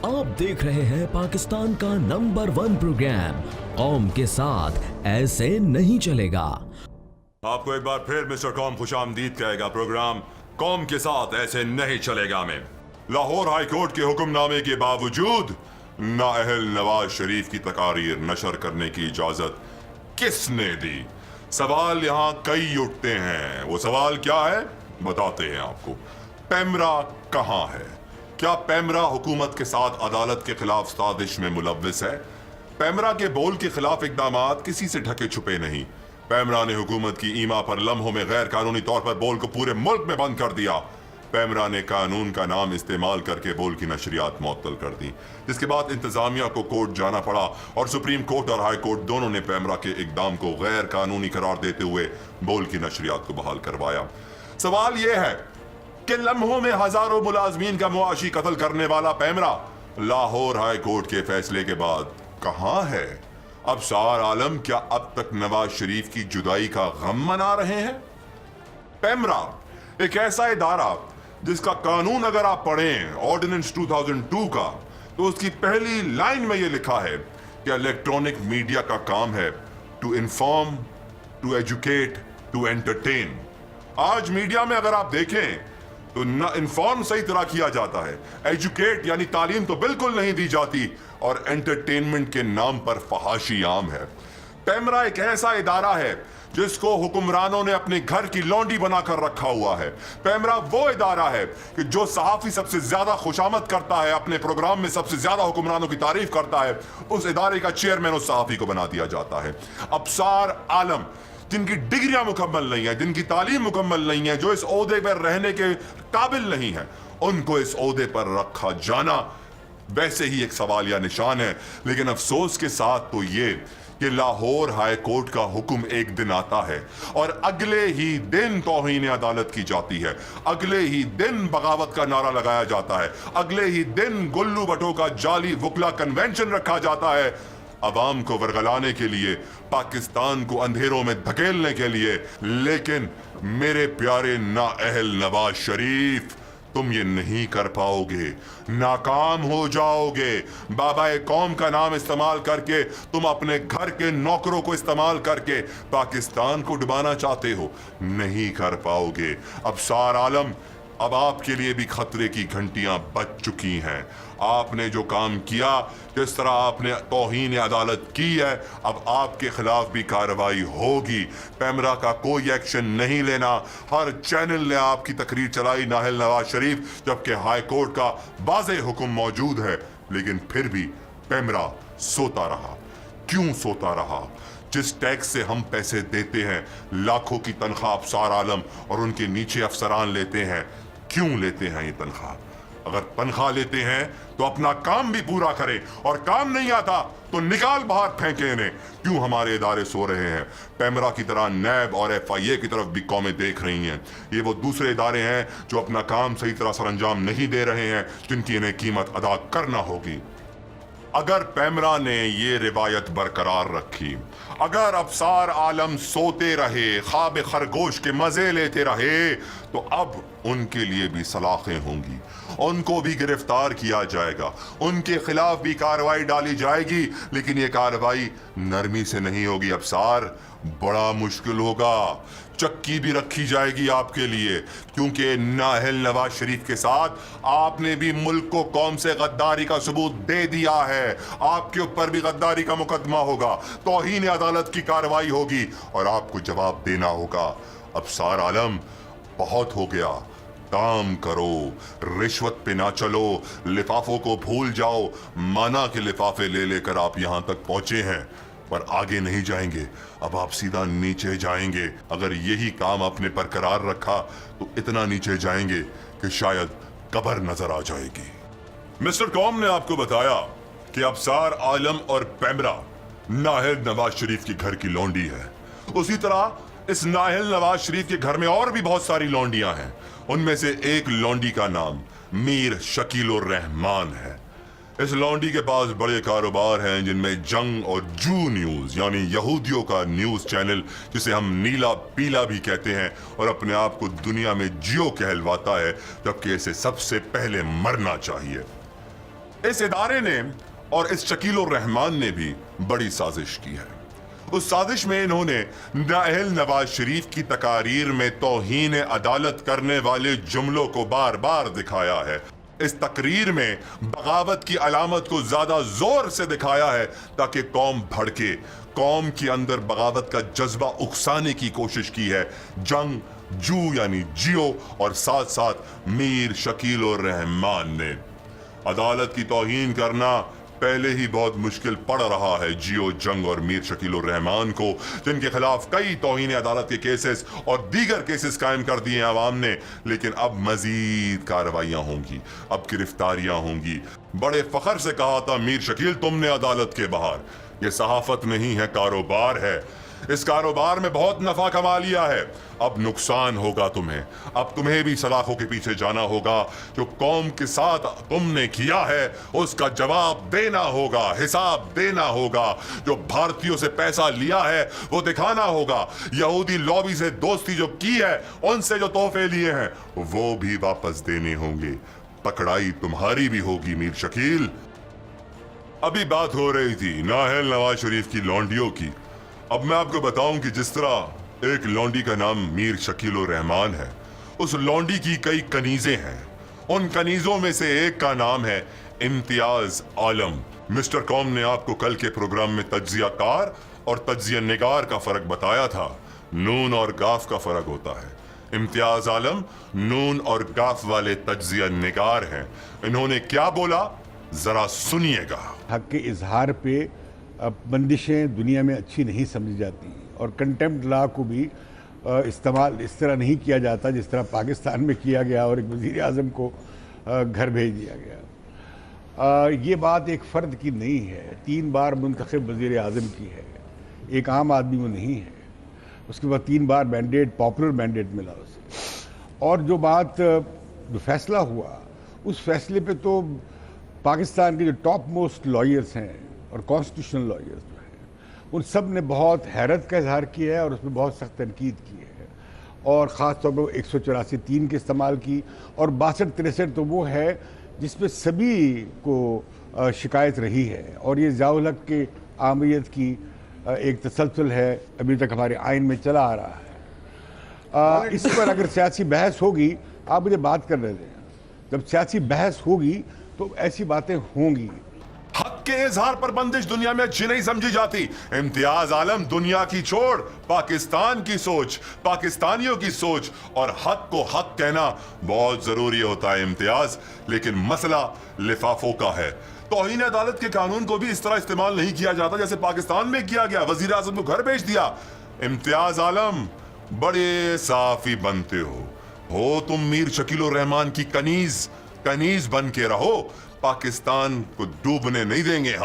आप देख रहे हैं पाकिस्तान का नंबर 1 प्रोग्राम कौम के साथ ऐसे नहीं चलेगा। आपको एक बार फिर मिस्टर कौम खुशामदीद कहेगा। प्रोग्राम कौम के साथ ऐसे नहीं चलेगा में लाहौर हाई कोर्ट के हुक्मनामे के बावजूद नाअहल नवाज शरीफ की तकारीर नशर करने की इजाजत किसने दी? सवाल यहाँ कई उठते हैं। वो सवाल क्या है बताते हैं आपको। पैमरा कहाँ है? क्या पैमरा हुकूमत के साथ अदालत के खिलाफ साजिश में मुलव्विस है? पैमरा के बोल के खिलाफ इक़दामात किसी से ढके छुपे नहीं। पैमरा ने हुकूमत की ईमा पर लम्हों में गैर कानूनी तौर पर बोल को पूरे मुल्क में बंद कर दिया। पैमरा ने कानून का नाम इस्तेमाल करके बोल की नशरियात मुअत्तल कर दी, जिसके बाद इंतजामिया को कोर्ट जाना पड़ा और सुप्रीम कोर्ट और हाई कोर्ट दोनों ने पैमरा के इकदाम को गैर कानूनी करार देते हुए बोल की नशरियात को बहाल करवाया। सवाल यह है कि लम्हों में हजारों मुलाजमीन का मुआशी कत्ल करने वाला पैमरा लाहौर हाई कोर्ट के फैसले के बाद कहां है? अबसार आलम क्या अब तक नवाज शरीफ की जुदाई का गम मना रहे हैं? पैमरा एक ऐसा इदारा जिसका कानून अगर आप पढ़ें ऑर्डिनेंस 2002 का, तो उसकी पहली लाइन में यह लिखा है कि इलेक्ट्रॉनिक मीडिया का काम है to inform, to educate, to entertain. आज मीडिया में अगर आप देखें तो न इन्फॉर्म सही तरह किया जाता है, एजुकेट यानी तालीम तो बिल्कुल नहीं दी जाती, और एंटरटेनमेंट के नाम पर फहाशी आम है। पैमरा एक ऐसा इदारा है जिसको हुक्मरानों ने अपने घर की लौंडी बनाकर रखा हुआ है। पैमरा वो इदारा है कि जो सहाफी सबसे ज्यादा खुशामद करता है, अपने प्रोग्राम में सबसे ज्यादा हुक्मरानों की तारीफ करता है, उस इदारे का चेयरमैन उस सहाफी को बना दिया जाता है। अबसार आलम जिनकी डिग्रियां मुकम्मल नहीं है, जिनकी तालीम मुकम्मल नहीं है, जो इस ओहदे पर रहने के काबिल नहीं है, उनको इस ओहदे पर रखा जाना वैसे ही एक सवालिया निशान है। लेकिन अफसोस के साथ तो ये कि लाहौर हाई कोर्ट का हुक्म एक दिन आता है और अगले ही दिन तौहीन अदालत की जाती है, अगले ही दिन बगावत का नारा लगाया जाता है, अगले ही दिन गुल्लू भट्टो का जाली वुकला कन्वेंशन रखा जाता है, अवाम को वर्गलाने के लिए, पाकिस्तान को अंधेरों में धकेलने के लिए। लेकिन मेरे प्यारे नाअहल नवाज शरीफ, तुम ये नहीं कर पाओगे, नाकाम हो जाओगे। बाबा कौम का नाम इस्तेमाल करके तुम अपने घर के नौकरों को इस्तेमाल करके पाकिस्तान को डुबाना चाहते हो, नहीं कर पाओगे। अबसार आलम, अब आपके लिए भी खतरे की घंटियां बज चुकी हैं। आपने जो काम किया, जिस तरह आपने तौहीन अदालत की है, अब आपके खिलाफ भी कार्रवाई होगी। पैमरा का कोई एक्शन नहीं लेना। हर चैनल ने आपकी तकरीर चलाई नाअहल नवाज शरीफ, जबकि हाई कोर्ट का वाज़ेह हुक्म मौजूद है, लेकिन फिर भी पैमरा सोता रहा। क्यों सोता रहा? जिस टैक्स से हम पैसे देते हैं, लाखों की तनख्वाह अबसार आलम और उनके नीचे अफसरान लेते हैं। क्यों लेते हैं ये तनख्वाह? अगर तनख्वाह लेते हैं तो अपना काम भी पूरा करें, और काम नहीं आता तो निकाल बाहर फेंके इन्हें। क्यों हमारे इदारे सो रहे हैं? पैमरा की तरह नैब और FIA की तरफ भी कौमें देख रही हैं। ये वो दूसरे इदारे हैं जो अपना काम सही तरह सर अंजाम नहीं दे रहे हैं, जिनकी इन्हें कीमत अदा करना होगी। अगर पैमरा ने ये रिवायत बरकरार रखी, अगर अबसार आलम सोते रहे, ख्वाब खरगोश के मजे लेते रहे, तो अब उनके लिए भी सलाखें होंगी, उनको भी गिरफ्तार किया जाएगा, उनके खिलाफ भी कार्रवाई डाली जाएगी। लेकिन ये कार्रवाई नरमी से नहीं होगी अबसार, बड़ा मुश्किल होगा। चक्की भी रखी जाएगी आपके लिए, क्योंकि नाअहल नवाज शरीफ के साथ आपने भी मुल्क को कौम से गद्दारी का सबूत दे दिया है। आपके ऊपर भी गद्दारी का मुकदमा होगा, तौहीन अदालत की कार्रवाई होगी और आपको जवाब देना होगा। अबसार आलम, बहुत हो गया, काम करो, रिश्वत पे ना चलो, लिफाफों को भूल जाओ। माना के लिफाफे ले लेकर आप यहाँ तक पहुंचे हैं, पर आगे नहीं जाएंगे, अब आप सीधा नीचे जाएंगे। अगर यही काम आपने बरकरार रखा तो इतना नीचे जाएंगे कि शायद कब्र नजर आ जाएगी। मिस्टर कौम ने आपको बताया कि अबसार आलम और पैमरा नाअहल नवाज शरीफ के घर की लौंडी है। उसी तरह इस नाअहल नवाज शरीफ के घर में और भी बहुत सारी लौंडियां हैं। उनमें से एक लौंडी का नाम मीर शकीलुर रहमान है। इस लौंडी के पास बड़े कारोबार हैं, जिनमें जंग और जू न्यूज यानी यहूदियों का न्यूज चैनल, जिसे हम नीला पीला भी कहते हैं, और अपने आप को दुनिया में जियो कहलवाता है, जबकि इसे सबसे पहले मरना चाहिए। اس ادارے نے اور اس شکیل الرحمان نے بھی بڑی سازش کی ہے. اس سازش میں انہوں نے نااہل نواز شریف کی تقاریر میں توہین عدالت کرنے والے جملوں کو بار بار دکھایا ہے. اس تقریر میں بغاوت کی علامت کو زیادہ زور سے دکھایا ہے تاکہ قوم بھڑکے. قوم کے اندر بغاوت کا جذبہ اکسانے کی کوشش کی ہے. جنگ جو یعنی جیو اور ساتھ ساتھ میر شکیل الرحمان نے. عدالت کی توہین کرنا پہلے ہی بہت مشکل پڑ رہا ہے جیو جنگ اور میر شکیل الرحمان کو، جن کے خلاف کئی توہین عدالت کے کیسز اور دیگر کیسز قائم کر دیے عوام نے. لیکن اب مزید کارروائیاں ہوں گی، اب گرفتاریاں ہوں گی. بڑے فخر سے کہا تھا میر شکیل تم نے عدالت کے باہر. یہ صحافت نہیں ہے، کاروبار ہے. اس کاروبار میں بہت نفع کما لیا ہے. اب نقصان ہوگا تمہیں. اب تمہیں بھی سلاخوں کے پیچھے جانا ہوگا. جو قوم کے ساتھ تم نے کیا ہے اس کا جواب دینا ہوگا، حساب دینا ہوگا. جو بھارتیوں سے پیسہ لیا ہے وہ دکھانا ہوگا. یہودی لابی سے دوستی جو کی ہے، ان سے جو تحفے لیے ہیں وہ بھی واپس دینے ہوں گے. پکڑائی تمہاری بھی ہوگی میر شکیل. ابھی بات ہو رہی تھی نااہل نواز شریف کی لونڈیوں کی. اب میں آپ کو بتاؤں کہ جس طرح ایک لونڈی کا نام میر شکیل الرحمان ہے، اس لونڈی کی کئی کنیزیں ہیں. ان کنیزوں میں سے ایک کا نام ہے امتیاز عالم. مسٹر قوم نے آپ کو کل کے پروگرام میں تجزیہ کار اور تجزیہ نگار کا فرق بتایا تھا. نون اور گاف کا فرق ہوتا ہے. امتیاز عالم نون اور گاف والے تجزیہ نگار ہیں. انہوں نے کیا بولا ذرا سنیے گا. حق کے اظہار پہ بندشیں دنیا میں اچھی نہیں سمجھی جاتی، اور کنٹیمپٹ لا کو بھی استعمال اس طرح نہیں کیا جاتا جس طرح پاکستان میں کیا گیا اور ایک وزیر اعظم کو گھر بھیج دیا گیا. یہ بات ایک فرد کی نہیں ہے، 3 بار منتخب وزیر اعظم کی ہے. ایک عام آدمی وہ نہیں ہے. اس کے بعد 3 بار مینڈیٹ، پاپولر مینڈیٹ ملا اسے. اور جو بات جو فیصلہ ہوا، اس فیصلے پہ تو پاکستان کے جو ٹاپ موسٹ لائرز ہیں اور کانسٹیٹیوشنل لائرز جو ہیں، ان سب نے بہت حیرت کا اظہار کیا ہے اور اس میں بہت سخت تنقید کی ہے. اور خاص طور پر 184(3) کے استعمال کی، اور 62-63 تو وہ ہے جس پہ سبھی کو شکایت رہی ہے. اور یہ ضیاء الحق کے آمریت کی ایک تسلسل ہے، ابھی تک ہمارے آئین میں چلا آ رہا ہے. اس پر اگر سیاسی بحث ہوگی، آپ مجھے بات کرنے دیں، جب سیاسی بحث ہوگی تو ایسی باتیں ہوں گی. حق کے اظہار پر بندش دنیا میں اچھی نہیں سمجھی جاتی. امتیاز عالم دنیا کی چھوڑ، پاکستان کی سوچ، پاکستانیوں کی سوچ اور حق کو حق کہنا بہت ضروری ہوتا ہے امتیاز. لیکن مسئلہ لفافوں کا ہے. توہین عدالت کے قانون کو بھی اس طرح استعمال نہیں کیا جاتا جیسے پاکستان میں کیا گیا. وزیر اعظم کو گھر بھیج دیا. امتیاز عالم بڑے صحافی بنتے ہو تم میر شکیل الرحمان کی کنیز بن کے رہو. پاکستان کو ڈوبنے نہیں دیں گے.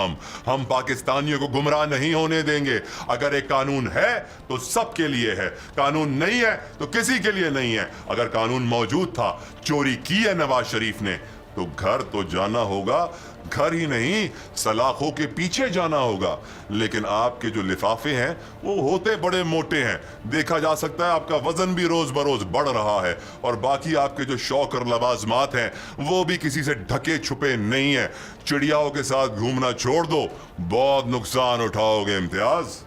ہم پاکستانیوں کو گمراہ نہیں ہونے دیں گے. اگر ایک قانون ہے تو سب کے لیے ہے، قانون نہیں ہے تو کسی کے لیے نہیں ہے. اگر قانون موجود تھا، چوری کی ہے نواز شریف نے، تو گھر تو جانا ہوگا. گھر ہی نہیں، سلاخوں کے پیچھے جانا ہوگا. لیکن آپ کے جو لفافے ہیں وہ ہوتے بڑے موٹے ہیں. دیکھا جا سکتا ہے آپ کا وزن بھی روز بروز بڑھ رہا ہے، اور باقی آپ کے جو شوق اور لوازمات ہیں وہ بھی کسی سے ڈھکے چھپے نہیں ہیں. چڑیاؤں کے ساتھ گھومنا چھوڑ دو، بہت نقصان اٹھاؤ گے امتیاز.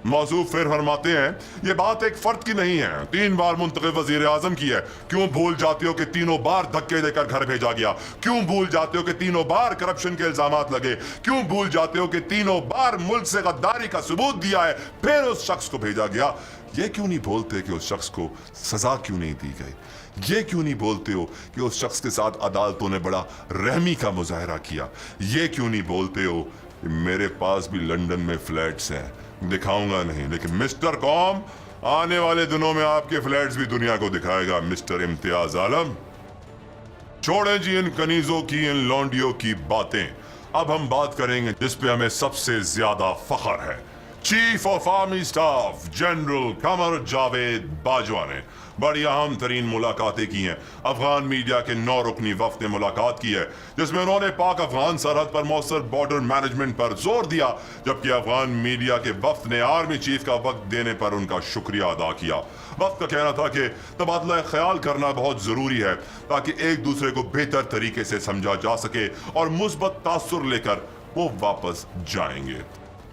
موضوع پھر فرماتے ہیں یہ بات ایک فرد کی نہیں ہے، 3 بار منتخب وزیر اعظم کی ہے. کیوں بھول جاتے ہو کہ 3 بار دھکے دے کر گھر بھیجا گیا؟ کیوں بھول جاتے ہو کہ 3 بار کرپشن کے الزامات لگے؟ کیوں بھول جاتے ہو کہ 3 بار ملک سے غداری کا ثبوت دیا ہے پھر اس شخص کو بھیجا گیا؟ یہ کیوں نہیں بولتے کہ اس شخص کو سزا کیوں نہیں دی گئی؟ یہ کیوں نہیں بولتے ہو کہ اس شخص کے ساتھ عدالتوں نے بڑا رحمی کا مظاہرہ کیا؟ یہ کیوں نہیں بولتے ہو کہ میرے پاس بھی لندن میں فلیٹس ہیں، دکھاؤں گا نہیں، لیکن مسٹر قوم آنے والے دنوں میں آپ کے فلیٹس بھی دنیا کو دکھائے گا مسٹر امتیاز عالم. چھوڑیں جی ان کنیزوں کی، ان لونڈیوں کی باتیں. اب ہم بات کریں گے جس پہ ہمیں سب سے زیادہ فخر ہے. Chief of army staff general Qamar Javed Bajwa ने बड़ी अहम तरीन मुलाकातें की हैं। अफगान मीडिया के 9 रुकनी वफ्द ने मुलाकात की है, जिसमें उन्होंने पाक अफगान सरहद पर मौसर बॉर्डर मैनेजमेंट पर जोर दिया, जबकि अफगान मीडिया के वफ्द ने आर्मी चीफ का वक्त देने पर उनका शुक्रिया अदा किया। वक्त का कहना था कि तबादला ख्याल करना बहुत ज़रूरी है ताकि एक दूसरे को बेहतर तरीके से समझा जा सके और मुस्बत तासुर लेकर वो वापस जाएंगे।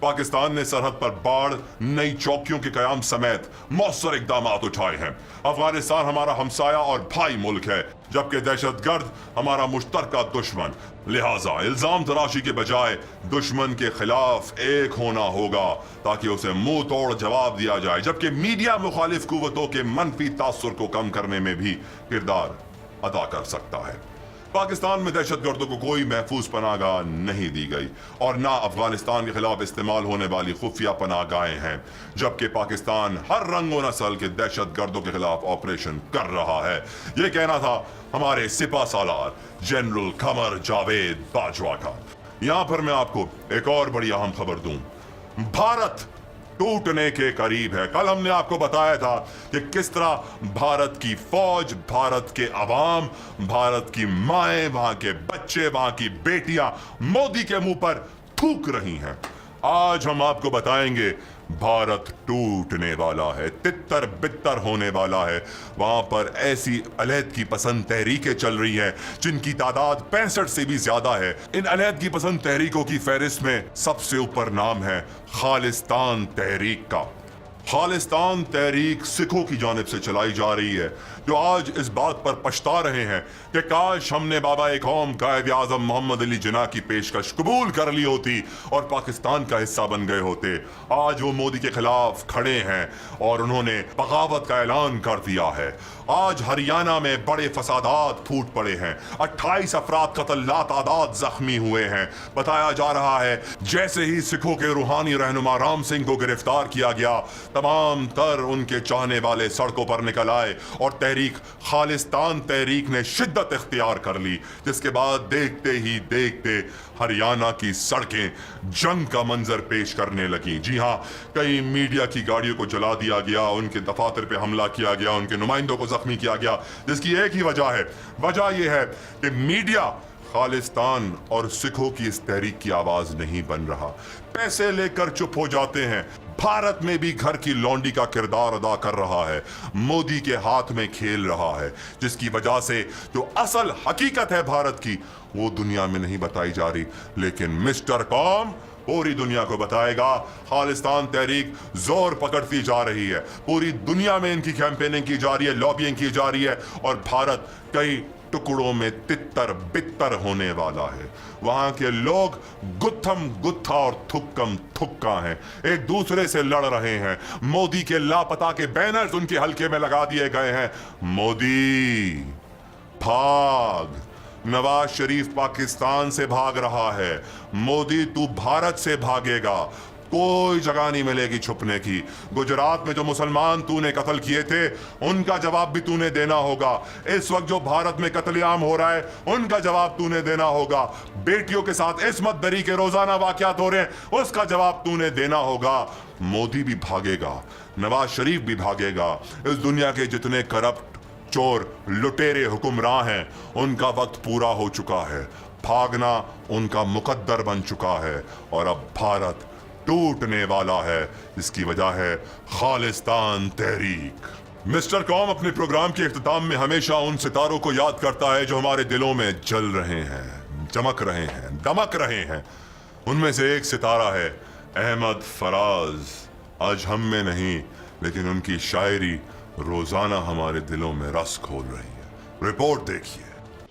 पाकिस्तान ने सरहद पर बाढ़, नई चौकियों के कयाम समेत मौसर इकदाम उठाए हैं। अफगानिस्तान हमारा हमसाया और भाई मुल्क है, जबकि दहशतगर्द हमारा मुश्तरका दुश्मन। लिहाजा इल्जाम तराशी के बजाय दुश्मन के खिलाफ एक होना होगा ताकि उसे मुंह तोड़ जवाब दिया जाए, जबकि मीडिया मुखालिफ कुव्वतों के मनफी तासुर को कम करने में भी किरदार अदा कर सकता है। पाकिस्तान में दहशतगर्दों को कोई महफूज पनाहगाह नहीं दी गई और ना अफगानिस्तान के खिलाफ इस्तेमाल होने वाली खुफिया पनाहगाहें हैं, जबकि पाकिस्तान हर रंग व नस्ल के दहशतगर्दों के खिलाफ ऑपरेशन कर रहा है। ये कहना था हमारे सिपा सालार जनरल कमर जावेद बाजवा का। यहां पर मैं आपको एक और बड़ी अहम खबर दूं। भारत टूटने के करीब है। कल हमने आपको बताया था कि किस तरह भारत की फौज, भारत के अवाम, भारत की माएं, वहां के बच्चे, वहां की बेटियां मोदी के मुंह पर थूक रही हैं। आज हम आपको बताएंगे भारत टूटने वाला है, तितर बितर होने वाला है। वहां पर ऐसी अलहदगी पसंद तहरीकें चल रही हैं जिनकी तादाद 65 से भी ज्यादा है। इन अलहदगी पसंद तहरीकों की फहरिस्त में सबसे ऊपर नाम है खालिस्तान तहरीक का। खालिस्तान तहरीक सिखों की जानिब से चलाई जा रही है, जो आज इस बात पर पछता रहे हैं कि काश हमने बाबा एक कौम कायद आज़म मोहम्मद अली जिन्ना की पेशकश कबूल कर ली होती और पाकिस्तान का हिस्सा बन गए होते। आज वो मोदी के खिलाफ खड़े हैं और उन्होंने बगावत का ऐलान कर दिया है। आज हरियाणा में बड़े फसादात फूट पड़े हैं, 28 अफराद कत्ल, लातादाद जख्मी हुए हैं। बताया जा रहा है जैसे ही सिखों के रूहानी रहनुमा राम सिंह को गिरफ्तार किया गया, तमाम तर उनके चाहने वाले सड़कों पर निकल आए और तहरीक खालिस्तान तहरीक ने शिद्दत इख्तियार कर ली, जिसके बाद देखते ही देखते हरियाणा की सड़कें जंग का मंजर पेश करने लगी। जी हाँ, कई मीडिया की गाड़ियों को जला दिया गया, उनके दफातर पे हमला किया गया, उनके नुमाइंदों को जख्मी किया गया, जिसकी एक ही वजह है। वजह यह है कि मीडिया खालिस्तान और सिखों की इस तहरीक की आवाज नहीं बन रहा, पैसे लेकर चुप हो जाते हैं। भारत में भी घर की लौंडी का किरदार अदा कर रहा है, मोदी के हाथ में खेल रहा है, जिसकी वजह से जो असल हकीकत है भारत की वो दुनिया में नहीं बताई जा रही, लेकिन मिस्टर कॉम पूरी दुनिया को बताएगा। खालिस्तान तहरीक जोर पकड़ती जा रही है, पूरी दुनिया में इनकी कैंपेनिंग की जा रही है, लॉबिंग की जा रही है और भारत कई टुकड़ों में तितर बितर होने वाला है। वहां के लोग गुत्थम गुत्था और थुक्कम थुक्का हैं, एक दूसरे से लड़ रहे हैं। मोदी के लापता के बैनर्स उनके हलके में लगा दिए गए हैं। मोदी भाग, नवाज शरीफ पाकिस्तान से भाग रहा है, मोदी तू भारत से भागेगा, कोई जगह नहीं मिलेगी छुपने की। गुजरात में जो मुसलमान तूने कत्ल किए थे उनका जवाब भी तूने देना होगा। इस वक्त जो भारत में कत्लेआम हो रहा है उनका जवाब तूने देना होगा। बेटियों के साथ इस्मत दरी के रोजाना वाकयात हो रहे हैं, उसका जवाब तूने देना होगा। मोदी भी भागेगा, नवाज शरीफ भी भागेगा। इस दुनिया के जितने करप्ट, चोर, लुटेरे हुक्मरान हैं उनका वक्त पूरा हो चुका है, भागना उनका मुकद्दर बन चुका है और अब भारत टूटने वाला है। इसकी वजह है खालिस्तान तहरीक। मिस्टर कॉम अपने प्रोग्राम के इख्तिताम में हमेशा उन सितारों को याद करता है जो हमारे दिलों में जल रहे हैं, चमक रहे हैं, दमक रहे हैं। उनमें से एक सितारा है अहमद फराज। आज हम में नहीं, लेकिन उनकी शायरी रोजाना हमारे दिलों में रस खोल रही है। रिपोर्ट देखिए।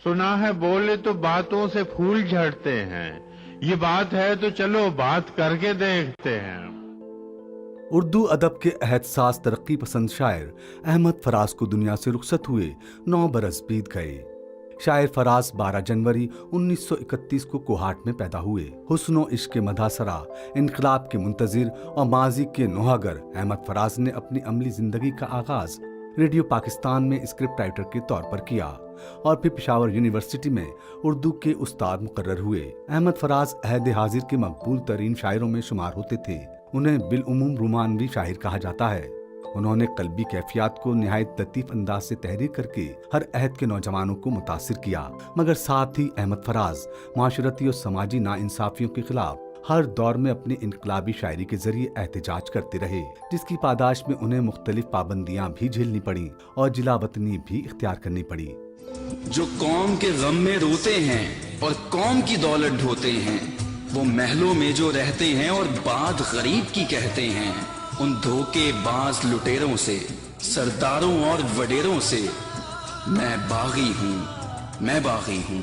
सुना है बोले तो बातों से फूल झड़ते हैं, ये बात है तो चलो बात करके देखते हैं। उर्दू अदब के अहदसास तरक्की पसंद शायर अहमद फराज को दुनिया से रुखसत हुए 9 बरस बीत गए। शायर फराज 12 जनवरी 1931 को कोहाट में पैदा हुए। हुस्न इश्क के मधासरा, इनकलाब के मुंतजिर और माजी के नोहागर अहमद फराज ने अपनी अमली जिंदगी का आगाज रेडियो पाकिस्तान में स्क्रिप्ट राइटर के तौर पर किया और फिर पेशावर यूनिवर्सिटी में उर्दू के उस्ताद मुकर्रर हुए। अहमद फराज अहद हाजिर के मकबूल तरीन शायरों में शुमार होते थे। انہیں بالعموم رومانوی شاعر کہا جاتا ہے۔ انہوں نے قلبی کیفیات کو نہایت لطیف انداز سے تحریر کر کے ہر عہد کے نوجوانوں کو متاثر کیا، مگر ساتھ ہی احمد فراز معاشرتی اور سماجی ناانصافیوں کے خلاف ہر دور میں اپنی انقلابی شاعری کے ذریعے احتجاج کرتے رہے، جس کی پاداش میں انہیں مختلف پابندیاں بھی جھیلنی پڑیں اور جلا وطنی بھی اختیار کرنی پڑی۔ جو قوم کے غم میں روتے ہیں اور قوم کی دولت ڈھوتے ہیں، وہ محلوں میں جو رہتے ہیں اور بات غریب کی کہتے ہیں، ان دھوکے باز لٹیروں سے، سرداروں اور وڈیروں سے میں باغی ہوں، میں باغی ہوں۔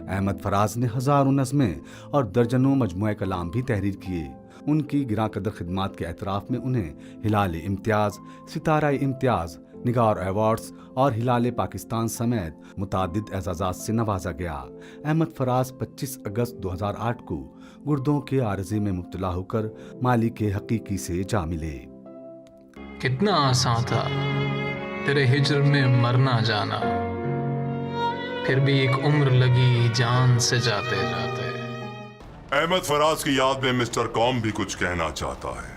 احمد فراز نے ہزاروں نظمیں اور درجنوں مجموعہ کلام بھی تحریر کیے۔ ان کی گراں قدر خدمات کے اعتراف میں انہیں ہلال امتیاز، ستارہ امتیاز، نگار ایوارڈز اور ہلال پاکستان سمیت متعدد اعزازات سے نوازا گیا۔ احمد فراز 25 اگست 2008 کو گردوں کے عارضے میں مبتلا ہو کر مالک حقیقی سے جا ملے۔ کتنا آسان تھا تیرے ہجر میں مرنا جانا، پھر بھی ایک عمر لگی جان سے جاتے جاتے۔ احمد فراز کی یاد میں مسٹر قوم بھی کچھ کہنا چاہتا ہے۔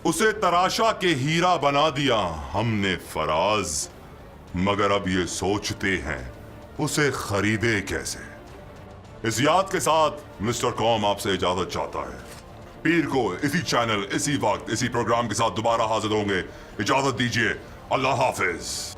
اسے تراشا کے ہیرا بنا دیا ہم نے فراز، مگر اب یہ سوچتے ہیں اسے خریدے کیسے۔ اس یاد کے ساتھ مسٹر قوم آپ سے اجازت چاہتا ہے۔ پیر کو اسی چینل، اسی وقت، اسی پروگرام کے ساتھ دوبارہ حاضر ہوں گے۔ اجازت دیجیے، اللہ حافظ۔